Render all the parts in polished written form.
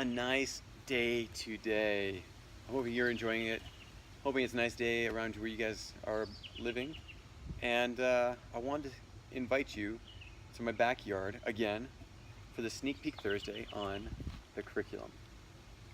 nice day today. I hope you're enjoying it. Hoping it's a nice day around where you guys are living. And I wanted to invite you to my backyard again for the Sneak Peek Thursday on the curriculum.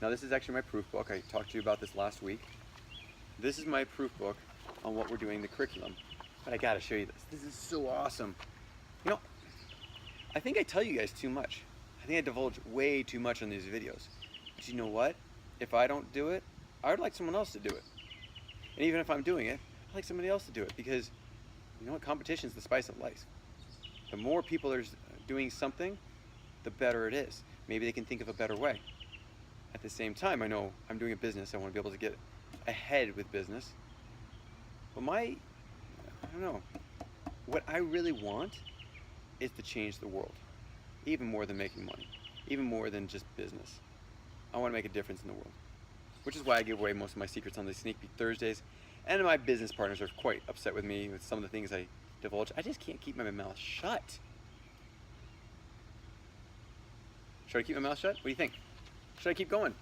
Now this is actually my proof book. I talked to you about this last week. This is my proof book on what we're doing in the curriculum. But I gotta show you this. This is so awesome. You know, I think I tell you guys too much. I think I divulge way too much on these videos. But you know what? If I don't do it, I would like someone else to do it. And even if I'm doing it, I'd like somebody else to do it, because you know what? Competition is the spice of life. The more people are doing something, the better it is. Maybe they can think of a better way. At the same time, I know I'm doing a business. I want to be able to get ahead with business. But I don't know, what I really want is to change the world. Even more than making money. Even more than just business. I want to make a difference in the world. Which is why I give away most of my secrets on the Sneak Peek Thursdays. And my business partners are quite upset with me with some of the things I divulge. I just can't keep my mouth shut. Should I keep my mouth shut? What do you think? Should I keep going?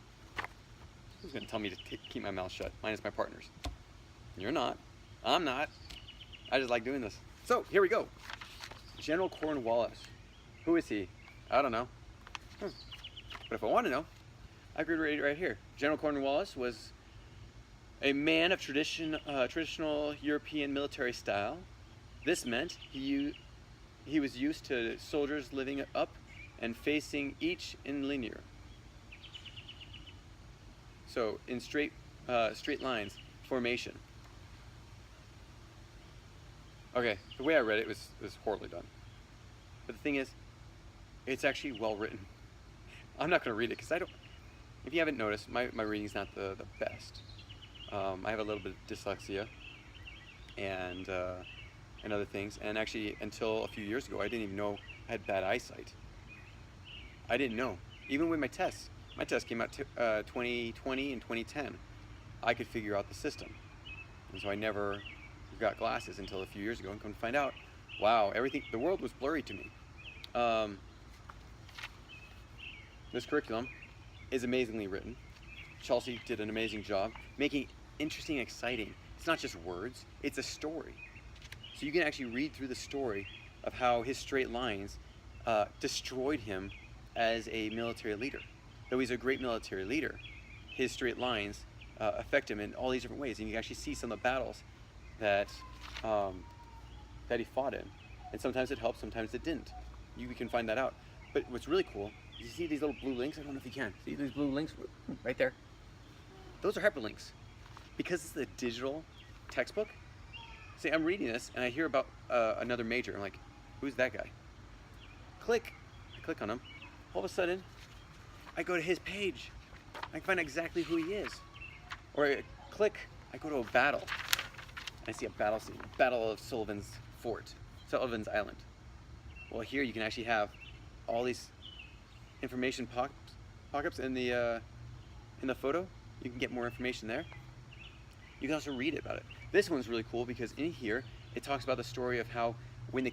Who's going to tell me to keep my mouth shut? Minus my partners. You're not. I'm not. I just like doing this. So, here we go. General Cornwallis. Who is he? I don't know. But if I want to know, I could read it right here. General Cornwallis was a man of traditional European military style. This meant he was used to soldiers living up and facing each in linear. So in straight lines, formation. Okay, the way I read it was horribly done. But the thing is, it's actually well written. I'm not going to read it because I don't. If you haven't noticed, my reading's not the best. I have a little bit of dyslexia and other things. And actually, until a few years ago, I didn't even know I had bad eyesight. I didn't know. Even with my tests. My test came out 2020 and 2010. I could figure out the system. And so I never got glasses until a few years ago, and come to find out, wow, the world was blurry to me. This curriculum is amazingly written. Chelsea did an amazing job making it interesting and exciting. It's not just words, it's a story. So you can actually read through the story of how his straight lines destroyed him as a military leader. Though he's a great military leader, his straight lines affect him in all these different ways. And you can actually see some of the battles that he fought in. And sometimes it helped, sometimes it didn't. You can find that out. But what's really cool, you see these little blue links? I don't know if you can. See these blue links right there? Those are hyperlinks. Because it's the digital textbook. See, I'm reading this and I hear about another major. I'm like, who's that guy? Click. I click on him. All of a sudden, I go to his page. I can find exactly who he is. Or I click, I go to a battle. I see a battle scene. Battle of Sullivans Fort. Sullivans Island. Well, here you can actually have all these information pocket-ups in the photo. You can get more information there. You can also read about it. This one's really cool because in here it talks about the story of how when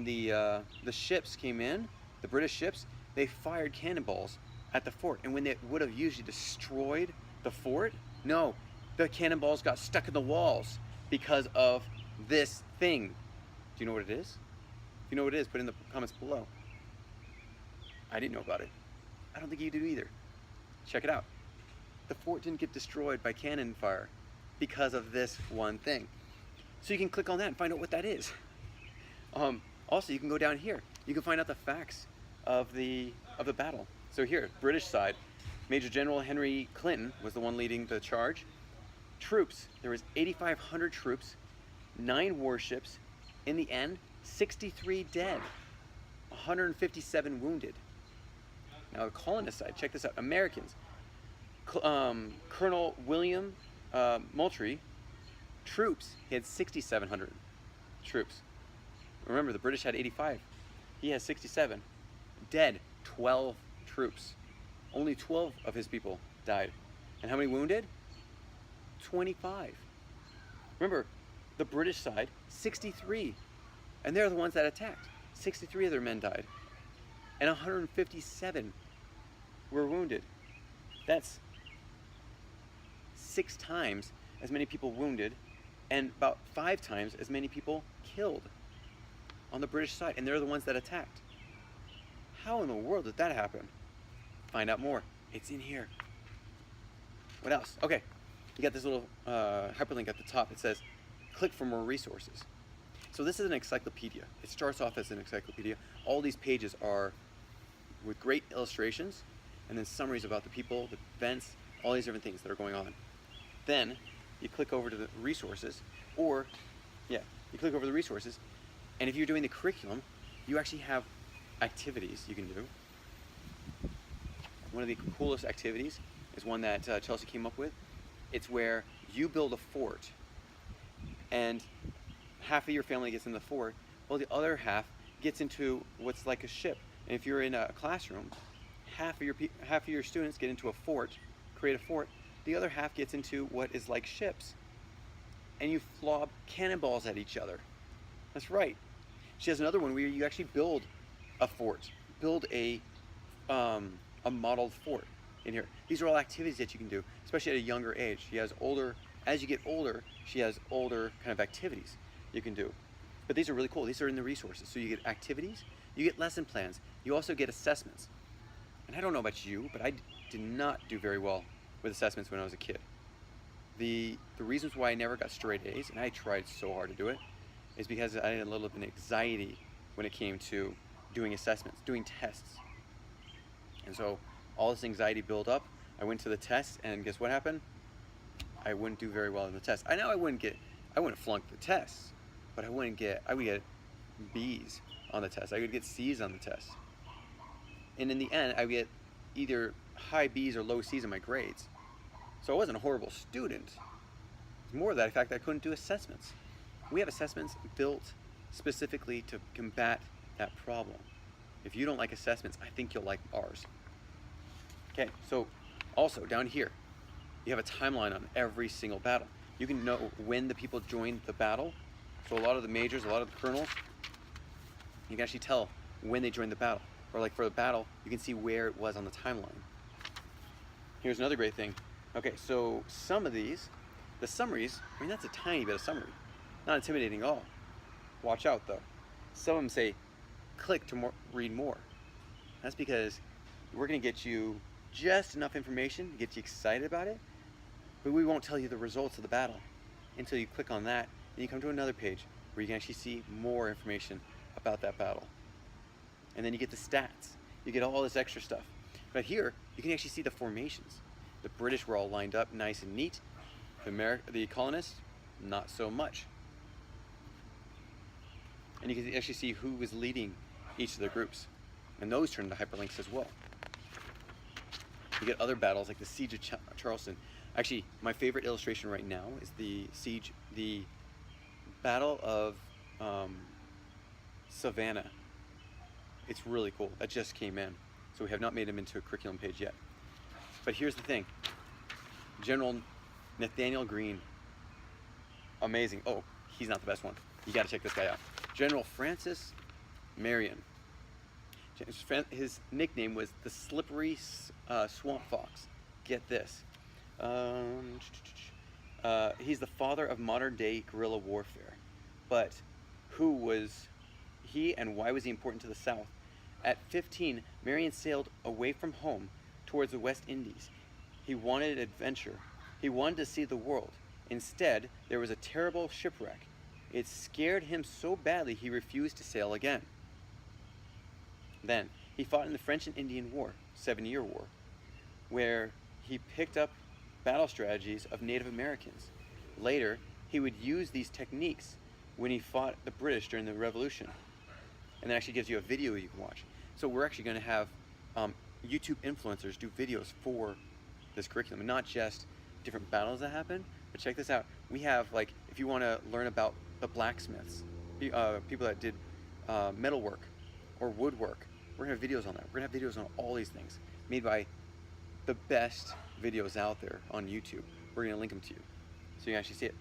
the ships came in, the British ships, they fired cannonballs at the fort, and when they would have usually destroyed the fort, no, the cannonballs got stuck in the walls because of this thing. Do you know what it is? If you know what it is, put it in the comments below. I didn't know about it. I don't think you do either. Check it out. The fort didn't get destroyed by cannon fire because of this one thing. So you can click on that and find out what that is. Also, you can go down here. You can find out the facts of the battle. So here, British side, Major General Henry Clinton was the one leading the charge. Troops, there was 8,500 troops, 9 warships. In the end, 63 dead, 157 wounded. Now the colonist side, check this out. Americans, Colonel William Moultrie, troops, he had 6,700 troops. Remember, the British had 85. He has 67. Dead, 12 troops. Only 12 of his people died. And how many wounded? 25. Remember, the British side, 63. And they're the ones that attacked. 63 of their men died. And 157 were wounded. That's 6 times as many people wounded and about 5 times as many people killed on the British side, and they're the ones that attacked. How in the world did that happen? Find out more. It's in here. What else? Okay, you got this little hyperlink at the top. It says, click for more resources. So this is an encyclopedia. It starts off as an encyclopedia. All these pages are with great illustrations and then summaries about the people, the events, all these different things that are going on. Then you click over to the resources, or you click over the resources, and if you're doing the curriculum, you actually have activities you can do. One of the coolest activities is one that Chelsea came up with. It's where you build a fort, and half of your family gets in the fort, while the other half gets into what's like a ship. And if you're in a classroom, half of your students get into a fort, create a fort. The other half gets into what is like ships, and you lob cannonballs at each other. That's right. She has another one where you actually build a fort, build a modeled fort in here. These are all activities that you can do, especially at a younger age. As you get older, she has older kind of activities you can do. But these are really cool. These are in the resources. So you get activities, you get lesson plans, you also get assessments. And I don't know about you, but I did not do very well with assessments when I was a kid. The reasons why I never got straight A's, and I tried so hard to do it, is because I had a little bit of anxiety when it came to doing assessments, doing tests. And so all this anxiety built up. I went to the test, and guess what happened? I wouldn't do very well in the test. I know I wouldn't flunk the tests, but I would get B's on the test. I would get C's on the test. And in the end, I would get either high B's or low C's in my grades. So I wasn't a horrible student. It's more that the fact that I couldn't do assessments. We have assessments built specifically to combat that problem. If you don't like assessments, I think you'll like ours. Okay, so also down here, you have a timeline on every single battle. You can know when the people joined the battle. So a lot of the majors, a lot of the colonels, you can actually tell when they joined the battle. Or like for the battle, you can see where it was on the timeline. Here's another great thing. Okay, so some of these, the summaries, I mean, that's a tiny bit of summary. Not intimidating at all. Watch out though. Some of them say, click to read more. That's because we're gonna get you just enough information to get you excited about it, but we won't tell you the results of the battle until you click on that, and you come to another page where you can actually see more information about that battle. And then you get the stats. You get all this extra stuff. But here, you can actually see the formations. The British were all lined up nice and neat. The colonists, not so much. And you can actually see who was leading each of the groups. And those turn into hyperlinks as well. You get other battles like the Siege of Charleston. Actually, my favorite illustration right now is the Battle of Savannah. It's really cool. That just came in. So we have not made them into a curriculum page yet. But here's the thing. General Nathaniel Greene. Amazing. Oh, he's not the best one. You got to check this guy out. General Francis Marion. His nickname was the Slippery Swamp Fox. Get this. He's the father of modern day guerrilla warfare. But who was he and why was he important to the South? At 15, Marion sailed away from home towards the West Indies. He wanted adventure. He wanted to see the world. Instead, there was a terrible shipwreck. It scared him so badly he refused to sail again. Then, he fought in the French and Indian War, 7-Year War, where he picked up battle strategies of Native Americans. Later, he would use these techniques when he fought the British during the Revolution. And that actually gives you a video you can watch. So we're actually going to have YouTube influencers do videos for this curriculum, and not just different battles that happen, but check this out. We have, like, if you want to learn about the blacksmiths, people that did metalwork or woodwork, we're going to have videos on that. We're going to have videos on all these things made by the best videos out there on YouTube. We're going to link them to you so you can actually see it.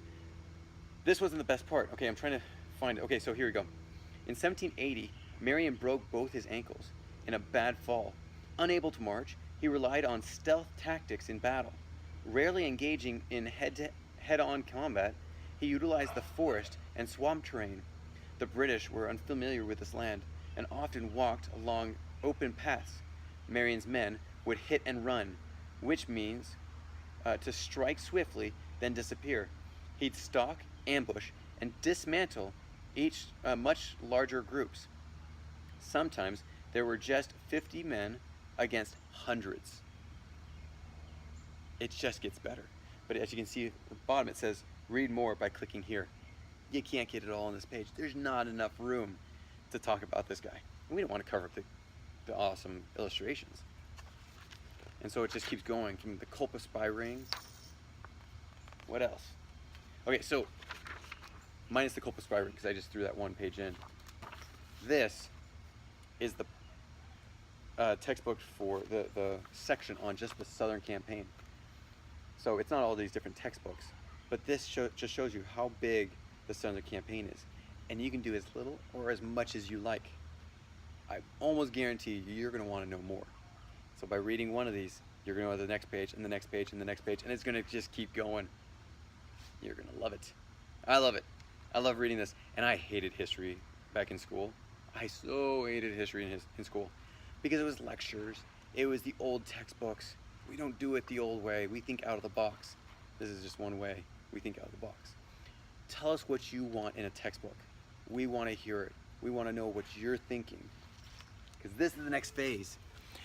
This wasn't the best part. Okay, I'm trying to find it. Okay, so here we go. In 1780, Marion broke both his ankles in a bad fall. Unable to march, He relied on stealth tactics in battle. Rarely engaging in head-on combat, he utilized the forest and swamp terrain. The British were unfamiliar with this land and often walked along open paths. Marion's men would hit and run, which means to strike swiftly, then disappear. He'd stalk, ambush, and dismantle each much larger groups. Sometimes there were just 50 men against hundreds. It just gets better. But as you can see at the bottom, it says read more by clicking here. You can't get it all on this page. There's not enough room to talk about this guy. And we don't want to cover up the awesome illustrations. And so it just keeps going from the Culpa spy ring. What else? Okay, so minus the Culpa spy ring, because I just threw that one page in. This is the textbook for the section on just the Southern campaign. So it's not all these different textbooks, but this just shows you how big the Southern campaign is. And you can do as little or as much as you like. I almost guarantee you're going to want to know more. So by reading one of these, you're going to go to the next page and the next page and the next page, and it's going to just keep going. You're going to love it. I love it. I love reading this. And I hated history back in school. I so hated history in school because it was lectures. It was the old textbooks. We don't do it the old way. We think out of the box. This is just one way we think out of the box. Tell us what you want in a textbook. We want to hear it. We want to know what you're thinking, because this is the next phase.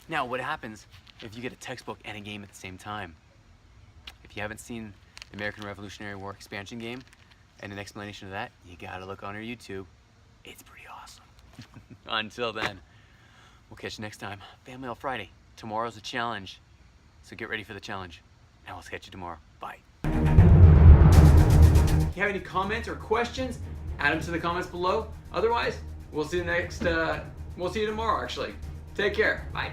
Now, what happens if you get a textbook and a game at the same time? If you haven't seen the American Revolutionary War expansion game and an explanation of that, you gotta look on our YouTube. It's pretty awesome. Until then, we'll catch you next time. Family All Friday. Tomorrow's a challenge, so get ready for the challenge. And we'll catch you tomorrow. Bye. If you have any comments or questions, add them to the comments below. Otherwise, we'll see you tomorrow, actually. Take care. Bye.